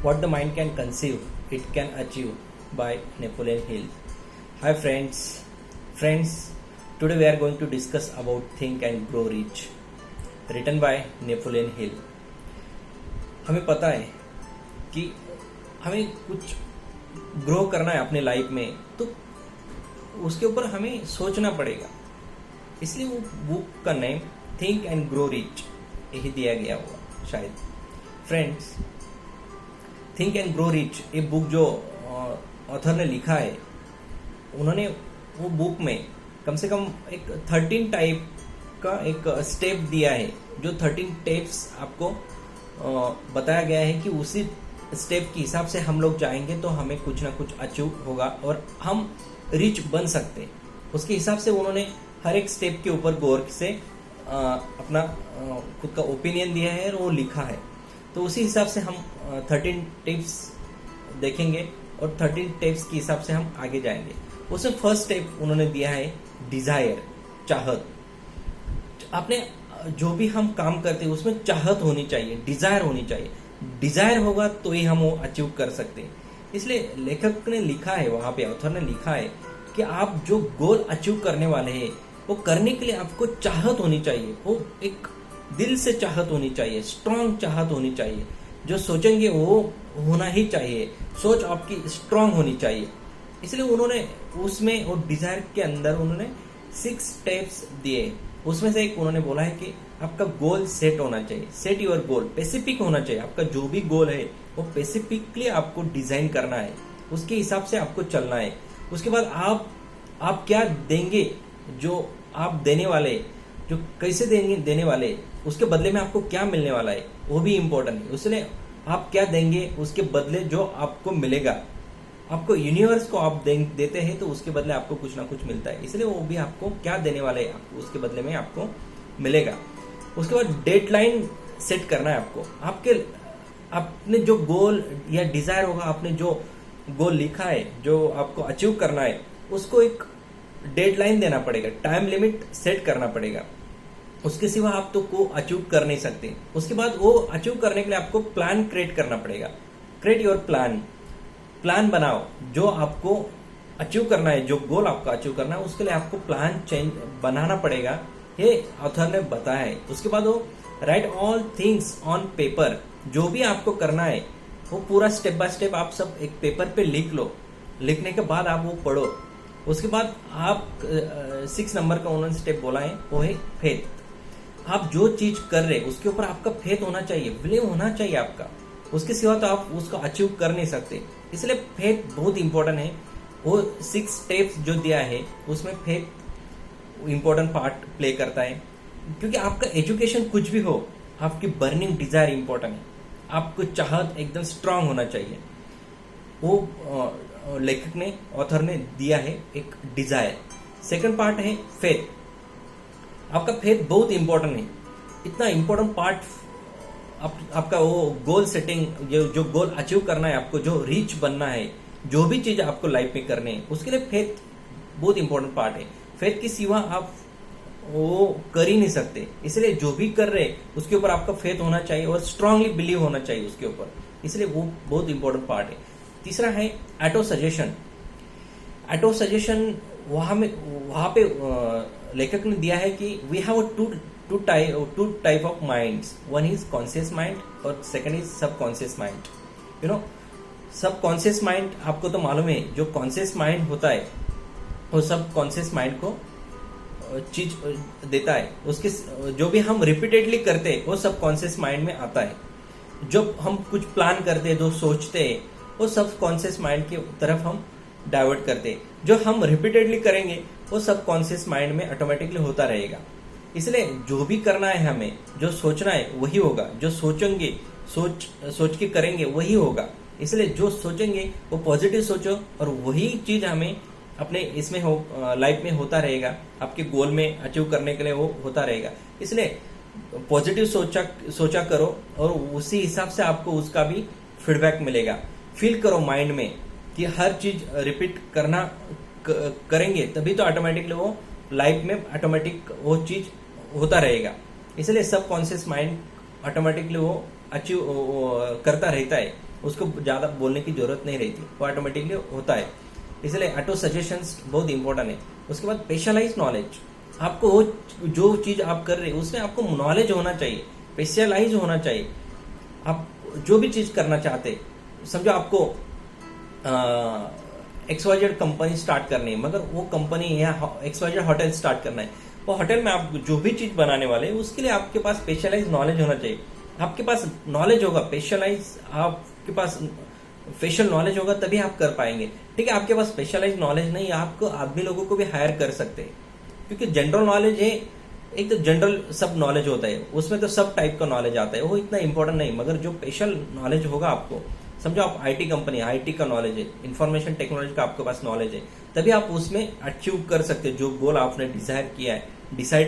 What the mind can conceive, it can achieve by Napoleon Hill. Hi friends. Today we are going to discuss about Think and Grow Rich, written by Napoleon Hill. हमें पता है कि हमें कुछ grow करना है अपने life में, तो उसके ऊपर हमें सोचना पड़ेगा. इसलिए वो बुक का name think and grow rich यही दिया गया होगा शायद. Friends, think and grow rich ये बुक जो ऑथर ने लिखा है, उन्होंने वो बुक में कम से कम एक 13 टाइप का एक स्टेप दिया है. जो 13 टिप्स आपको बताया गया है कि उसी स्टेप के हिसाब से हम लोग जाएंगे तो हमें कुछ ना कुछ अचीव होगा और हम रिच बन सकते हैं. उसके हिसाब से उन्होंने हर एक स्टेप के ऊपर गौर से अपना खुद का ओपिनियन दिया है और वो लिखा है. तो उसी हिसाब से हम 13 टिप्स देखेंगे और 13 टिप्स के हिसाब से हम आगे जाएंगे. उसमें फर्स्ट स्टेप उन्होंने दिया है डिजायर, चाहत. आपने जो भी हम काम करते हैं उसमें चाहत होनी चाहिए, डिजायर होनी चाहिए. डिजायर होगा तो ही हम वो अचीव कर सकते हैं. इसलिए लेखक ने लिखा है, वहां पे ऑथर ने लिखा है कि आप जो गोल अचीव करने वाले हैं वो करने के लिए आपको चाहत होनी चाहिए. वो एक दिल से चाहत होनी चाहिए, स्ट्रांग चाहत होनी चाहिए. जो सोचेंगे वो होना ही चाहिए. सोच आपकी स्ट्रांग होनी चाहिए. इसलिए उन्होंने उसमें और डिजायर के अंदर उन्होंने 6 स्टेप्स दिए. उसमें से एक उन्होंने बोला है कि आपका गोल सेट होना चाहिए. सेट योर गोल, स्पेसिफिक होना चाहिए. आपका जो भी गोल है वो स्पेसिफिकली आपको डिजाइन करना है, उसके हिसाब से आपको चलना है. उसके बाद आप क्या देंगे, जो आप देने वाले, जो कैसे देने वाले, उसके बदले में आपको क्या मिलने वाला है, वो भी इम्पोर्टेंट है. इसलिए आप क्या देंगे उसके बदले जो आपको मिलेगा. आपको यूनिवर्स को आप देते हैं तो उसके बदले आपको कुछ ना कुछ मिलता है. इसलिए वो भी आपको क्या देने वाले हैं, उसके बदले में आपको मिलेगा. उसके बाद डेडलाइन सेट करना है आपको. आपने जो गोल या डिजायर होगा, आपने जो गोल लिखा है, जो आपको अचीव करना है, उसको एक डेडलाइन देना पड़ेगा, टाइम लिमिट सेट करना पड़ेगा. उसके सिवा आप तो को अचीव कर नहीं सकते. उसके बाद वो अचीव करने के लिए आपको प्लान क्रिएट करना पड़ेगा. क्रिएट योर प्लान बनाओ. जो आपको अचीव करना है, जो गोल आपको अचीव करना है, उसके लिए आपको प्लान बनाना पड़ेगा. ये ऑथर ने बताया है. उसके बाद वो right all things on paper. जो भी आपको करना है वो पूरा स्टेप बाय स्टेप आप सब एक पेपर पे लिख लो. लिखने के बाद आप वो पढ़ो. उसके बाद आप 6 नंबर का उन्होंने स्टेप बोला है, वो है फेथ. आप जो चीज कर रहे उसके ऊपर आपका फेथ होना चाहिए, बिलीव होना चाहिए आपका. उसके सिवा तो आप उसको अचीव कर नहीं सकते. इसलिए फेथ बहुत इंपॉर्टेंट है. वो 6 स्टेप्स जो दिया है उसमें फेथ इंपॉर्टेंट पार्ट प्ले करता है. क्योंकि आपका एजुकेशन कुछ भी हो, आपकी बर्निंग डिजायर इंपॉर्टेंट है. आपको चाहत एकदम स्ट्रांग होना चाहिए. वो लेखक ने, ऑथर ने दिया है एक डिजायर. सेकंड पार्ट है फेथ. आपका फेथ बहुत इंपॉर्टेंट है. इतना इंपॉर्टेंट पार्ट आपका वो गोल सेटिंग, जो गोल अचीव करना है आपको, जो रिच बनना है, जो भी चीज आपको लाइफ में करनी है, उसके लिए फेथ बहुत इंपॉर्टेंट पार्ट है. फेथ के सिवा आप वो कर ही नहीं सकते. इसलिए जो भी कर रहे उसके ऊपर आपका फेथ होना चाहिए और स्ट्रांगली बिलीव होना चाहिए उसके ऊपर. इसलिए वो बहुत इंपॉर्टेंट पार्ट है. तीसरा है ऑटो सजेशन. ऑटो सजेशन वहां पे लेखक ने दिया है कि we have two type of minds. One is conscious mind और second is subconscious mind. Subconscious mind आपको तो मालूम है, जो कॉन्शियस माइंड होता है वो सबकॉन्शियस माइंड को चीज देता है. उसके जो भी हम रिपीटेडली करते हैं वो सबकॉन्शियस माइंड में आता है. जब हम कुछ प्लान करते हैं, जो सोचते हैं, वो सबकॉन्शियस माइंड की तरफ हम डाइवर्ट करते हैं. जो हम रिपीटेडली करेंगे वो सबकॉन्शियस माइंड में ऑटोमेटिकली होता रहेगा. इसलिए जो भी करना है, हमें जो सोचना है वही होगा. जो सोचेंगे, सोच के करेंगे वही होगा. इसलिए जो सोचेंगे वो पॉजिटिव सोचो और वही चीज हमें अपने इसमें लाइफ में होता रहेगा. आपके गोल में अचीव करने के लिए वो होता रहेगा. इसलिए पॉजिटिव सोचा करो और उसी हिसाब से आपको उसका भी फीडबैक मिलेगा. फील करो माइंड में कि हर चीज रिपीट करना करेंगे तभी तो ऑटोमेटिकली वो लाइफ में ऑटोमेटिक वो चीज होता रहेगा. इसलिए सबकॉन्शियस माइंड ऑटोमेटिकली वो अचीव करता रहता है. उसको ज़्यादा बोलने की जरूरत नहीं रहती, वो ऑटोमेटिकली होता है। इसलिए ऑटो सजेशंस बहुत इंपॉर्टेंट है। उसके बाद स्पेशलाइज नॉलेज, आपको वो जो चीज़ आप कर रहे हैं उसमें आपको नॉलेज होना चाहिए, स्पेशलाइज होना चाहिए। आप जो भी चीज़ करना चाहते, समझो आपको XYZ कंपनी स्टार्ट करनी है, मगर वो कंपनी या XYZ होटल स्टार्ट करना है, वो होटल में आप जो भी चीज़ बनाने वाले हैं उसके लिए आपके पास स्पेशलाइज नॉलेज होना चाहिए। आपके पास नॉलेज होगा, स्पेशलाइज आपके पास स्पेशल नॉलेज होगा तभी आप कर पाएंगे। ठीक है, आपके पास स्पेशलाइज नॉलेज नहीं, आपको आदमी लोगों को भी हायर कर सकते हैं, क्योंकि जनरल नॉलेज है, एक तो जनरल सब नॉलेज होता है, उसमें तो सब टाइप का नॉलेज आता है, वो इतना इंपॉर्टेंट नहीं। मगर जो स्पेशल नॉलेज होगा आपको, समझो आप आईटी कंपनी, आईटी का नॉलेज है, इंफॉर्मेशन टेक्नोलॉजी का आपके पास नॉलेज है, तभी आप उसमें अचीव कर सकते हैं। जो गोल आपने डिसाइड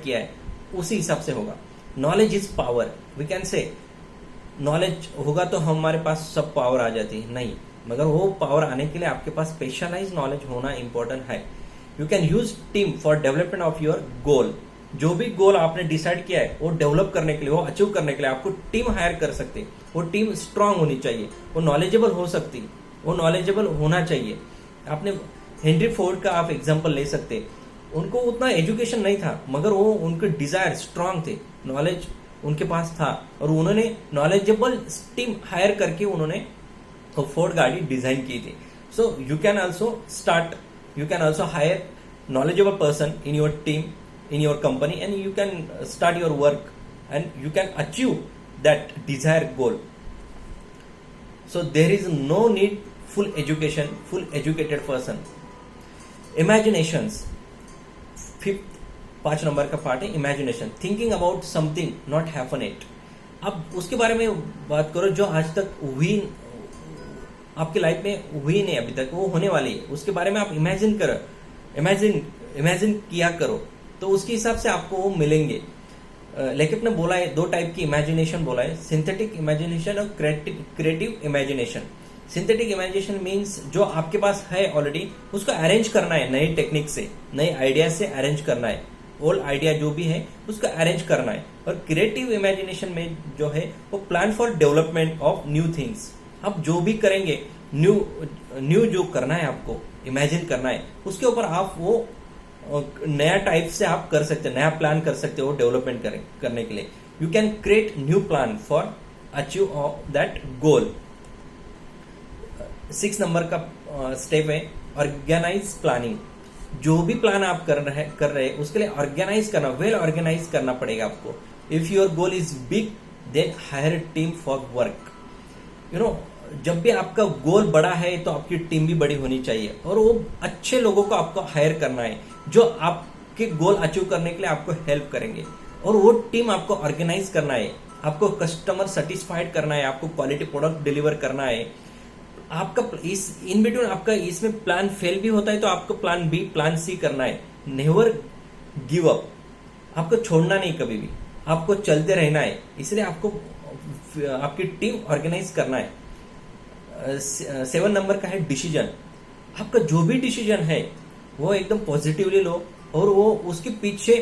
किया है उसी हिसाब से होगा। Knowledge is power, we can say knowledge होगा तो हमारे पास सब पावर आ जाती है, नहीं, मगर वो पावर आने के लिए आपके पास स्पेशलाइज नॉलेज होना इंपॉर्टेंट है। You can use team for development of your goal. जो भी गोल आपने डिसाइड किया है वो डेवलप करने के लिए, वो अचीव करने के लिए आपको टीम हायर कर सकते हैं। वो टीम स्ट्रांग होनी चाहिए, वो नॉलेजेबल हो सकती है, वो नॉलेजेबल होना चाहिए। आपने हेनरी फोर्ड का आप एग्जांपल ले सकते हैं, उनको उतना एजुकेशन नहीं था, मगर वो उनके डिजायर स्ट्रांग थे, नॉलेज उनके पास था, और उन्होंने नॉलेजेबल टीम हायर करके उन्होंने वो फोर्ड गाड़ी डिजाइन की थी। So you can also hire knowledgeable person in your team, in your company, and you can start your work and you can achieve that desired goal. So there is no need full educated person. Imaginations, fifth 5 number का part है imagination, thinking about something not happen it. अब उसके बारे में बात करो जो आज तक हुई, आपकी लाइफ में हुई नहीं अभी तक, वो होने वाली है, उसके बारे में आप इमेजिन करो, इमेजिन किया करो, तो उसके हिसाब से आपको वो मिलेंगे। लेखक ने बोला है 2 टाइप की इमेजिनेशन बोला है, सिंथेटिक इमेजिनेशन और creative imagination. Synthetic imagination means जो आपके पास है ऑलरेडी, उसको अरेंज करना है, नई टेक्निक से, नए आइडिया से अरेंज करना है, ओल्ड आइडिया जो भी है उसको अरेंज करना है। और क्रिएटिव इमेजिनेशन में जो है वो plan for development of new things. आप जो भी करेंगे, न्यू जो करना है आपको इमेजिन करना है, उसके ऊपर आप वो नया टाइप से आप कर सकते हैं, नया प्लान कर सकते हो डेवलपमेंट करने के लिए। You can create new plan for achieve that goal. 6 number का स्टेप है ऑर्गेनाइज प्लानिंग। जो भी प्लान आप कर रहे हैं उसके लिए ऑर्गेनाइज करना, वेल ऑर्गेनाइज करना पड़ेगा आपको। If your goal is big then hire team for work. You know, जब भी आपका गोल बड़ा है तो आपकी टीम भी बड़ी होनी चाहिए, और वो अच्छे लोगों को आपको हायर करना है जो आपके गोल अचीव करने के लिए आपको हेल्प करेंगे, और वो टीम आपको ऑर्गेनाइज करना है, आपको कस्टमर सेटिस्फाइड करना है, आपको क्वालिटी प्रोडक्ट डिलीवर करना है। आपका इस इन बिटवीन आपका इसमें प्लान फेल भी होता है तो आपको प्लान बी, प्लान सी करना है। नेवर गिव अप, आपको छोड़ना नहीं कभी भी, आपको चलते रहना है। इसलिए आपको आपकी टीम ऑर्गेनाइज करना है। 7 नंबर का है डिसीजन। आपका जो भी डिसीजन है वो एकदम पॉजिटिवली लो, और वो उसके पीछे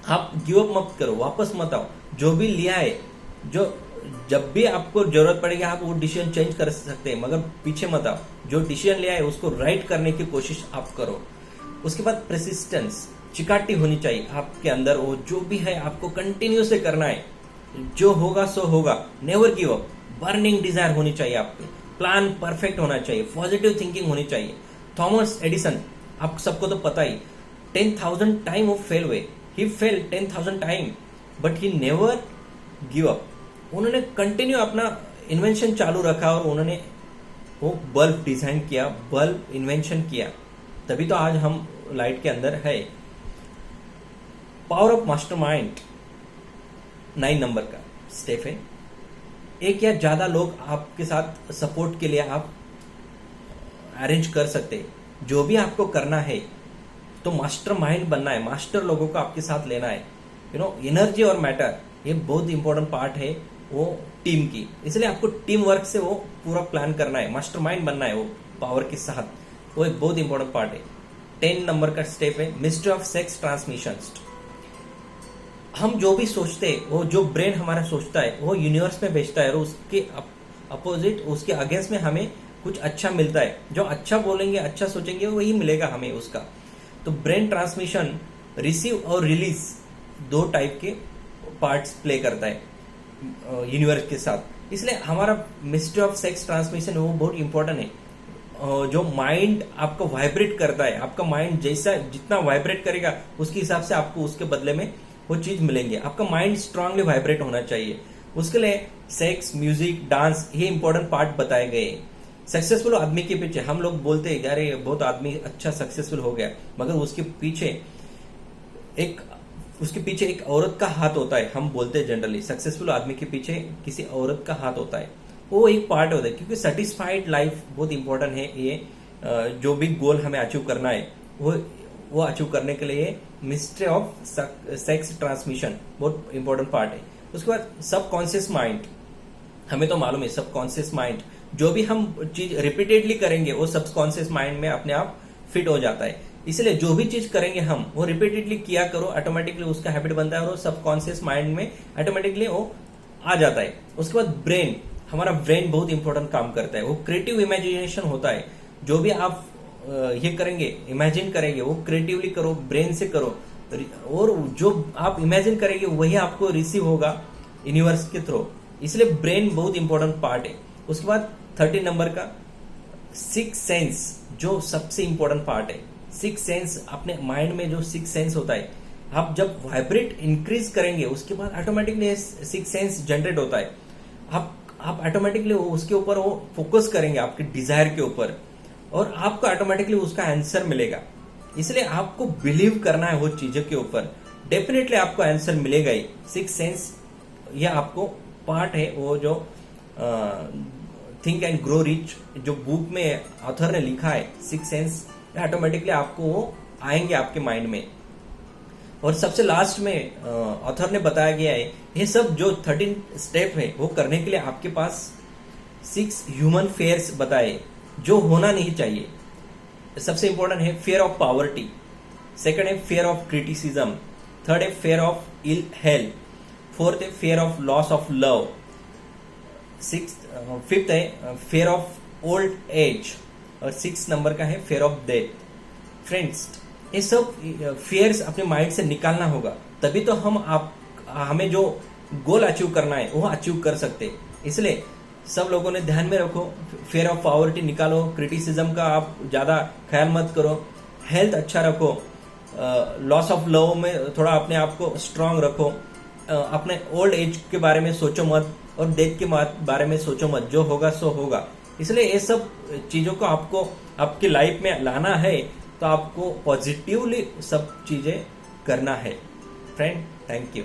आप गिव अप मत करो, वापस मत आओ। जो भी लिया है, जो जब भी आपको जरूरत पड़ेगी आप वो डिसीजन चेंज कर सकते हैं, मगर पीछे मत आओ। जो डिसीजन लिया है उसको राइट करने की कोशिश आप करो। उसके बाद प्रेसिस्टेंस, चिकाटी होनी चाहिए आपके अंदर, वो जो भी है आपको कंटिन्यू से करना है, जो होगा सो होगा। Never give up, burning desire होनी चाहिए आपकी, प्लान परफेक्ट होना चाहिए, पॉजिटिव थिंकिंग होनी चाहिए। थॉमस एडिसन, आप सबको तो पता ही, 10,000 टाइम वो फेल हुए, he fail 10,000 time but he never give up. उन्होंने कंटिन्यू अपना इन्वेंशन चालू रखा, और उन्होंने वो बल्ब डिजाइन किया, बल्ब इन्वेंशन किया, तभी तो आज हम लाइट के अंदर है। पावर ऑफ मास्टरमाइंड 9 नंबर का स्टेप है। एक या ज्यादा लोग आपके साथ सपोर्ट के लिए आप अरेंज कर सकते हैं। जो भी आपको करना है तो मास्टरमाइंड बनना है, मास्टर लोगों को आपके साथ लेना है। यू नो, एनर्जी और मैटर, ये बहुत इंपॉर्टेंट पार्ट है वो टीम की, इसलिए आपको टीम वर्क से वो पूरा प्लान करना है, मास्टरमाइंड बनना है वो पावर के साथ, वो एक बहुत इंपॉर्टेंट पार्ट है। 10 नंबर का स्टेप है मिस्ट्री ऑफ सेक्स ट्रांसमिशन। हम जो भी सोचते हैं, वो जो ब्रेन हमारा सोचता है वो यूनिवर्स में भेजता है, और अपोजिट उसके अगेंस्ट में हमें कुछ अच्छा मिलता है। जो अच्छा बोलेंगे, अच्छा सोचेंगे, वही मिलेगा हमें उसका। तो ब्रेन ट्रांसमिशन रिसीव और रिलीज दो टाइप के पार्ट्स प्ले करता है यूनिवर्स के साथ। इसलिए हमारा मिस्ट्री ऑफ सेक्स ट्रांसमिशन वो बहुत इंपॉर्टेंट है। जो माइंड आपको वाइब्रेट करता है, आपका माइंड जैसा जितना वाइब्रेट करेगा उसके हिसाब से आपको उसके बदले में वो चीज मिलेंगे। आपका माइंड स्ट्रांगली वाइब्रेट होना चाहिए। उसके लिए सेक्स, म्यूजिक, डांस ये इंपॉर्टेंट पार्ट बताए गए। सक्सेसफुल आदमी के पीछे हम लोग बोलते हैं अरे बहुत आदमी अच्छा सक्सेसफुल हो गया, मगर उसके पीछे एक औरत का हाथ होता है। हम बोलते हैं जनरली सक्सेसफुल आदमी के पीछे किसी औरत का हाथ होता है, वो एक पार्ट होता है। क्योंकि सेटिस्फाइड लाइफ बहुत इंपॉर्टेंट है। ये जो भी गोल हमें अचीव करना है वो अचीव करने के लिए मिस्ट्री ऑफ सेक्स ट्रांसमिशन बहुत इंपॉर्टेंट पार्ट है। उसके बाद सबकॉन्शियस माइंड, हमें तो मालूम है सबकॉन्शियस माइंड जो भी हम चीज रिपीटेडली करेंगे वो सबकॉन्शियस माइंड में अपने आप फिट हो जाता है। इसलिए जो भी चीज करेंगे हम वो रिपीटेडली किया करो, ऑटोमेटिकली उसका हैबिट बनता है और वो सबकॉन्शियस माइंड में ऑटोमेटिकली वो आ जाता है। उसके बाद ब्रेन, हमारा ब्रेन बहुत इंपॉर्टेंट काम करता है। वो क्रिएटिव इमेजिनेशन होता है। जो भी आप ये करेंगे, इमेजिन करेंगे, वो क्रिएटिवली करो, ब्रेन से करो, और जो आप इमेजिन करेंगे वही आपको रिसीव होगा यूनिवर्स के थ्रू। इसलिए ब्रेन बहुत इंपॉर्टेंट पार्ट है। उसके बाद 13 नंबर का सिक्स सेंस, जो सबसे इंपॉर्टेंट पार्ट है। सिक्स सेंस, अपने माइंड में जो सिक्स सेंस होता है, आप जब वाइब्रेट इंक्रीज करेंगे उसके बाद ऑटोमेटिकली सिक्स सेंस जनरेट होता है। आप ऑटोमेटिकली उसके ऊपर वो फोकस करेंगे आपके डिजायर के ऊपर, और आपको ऑटोमेटिकली उसका आंसर मिलेगा। इसलिए आपको बिलीव करना है वो चीजों के ऊपर, डेफिनेटली आपको आंसर मिलेगा ही। सिक्स सेंस यह आपको पार्ट है वो जो थिंक एंड ग्रो रिच जो बुक में ऑथर ने लिखा है, सिक्स सेंस ऑटोमेटिकली आपको वो आएंगे आपके माइंड में। और सबसे लास्ट में ऑथर ने बताया गया है ये सब जो 13 स्टेप है वो करने के लिए आपके पास 6 ह्यूमन फेयर्स बताए जो होना नहीं चाहिए। सबसे इंपॉर्टेंट है फियर ऑफ पॉवर्टी, सेकंड है फियर ऑफ क्रिटिसिज्म, थर्ड है fear of ill health, fourth है fear of loss of love, fifth है फियर ऑफ ओल्ड एज, और 6 नंबर का है फियर ऑफ डेथ। फ्रेंड्स, ये सब फियर्स अपने माइंड से निकालना होगा, तभी तो हमें जो गोल अचीव करना है वो अचीव कर सकते। इसलिए सब लोगों ने ध्यान में रखो, फियर ऑफ पॉवर्टी निकालो, क्रिटिसिज्म का आप ज्यादा ख्याल मत करो, हेल्थ अच्छा रखो, लॉस ऑफ लव में थोड़ा अपने आप को स्ट्रांग रखो, अपने ओल्ड एज के बारे में सोचो मत, और डेथ के बारे में सोचो मत, जो होगा सो होगा। इसलिए ये सब चीजों को आपको आपकी लाइफ में लाना है तो आपको पॉजिटिवली सब चीजें करना है। Friend, thank you.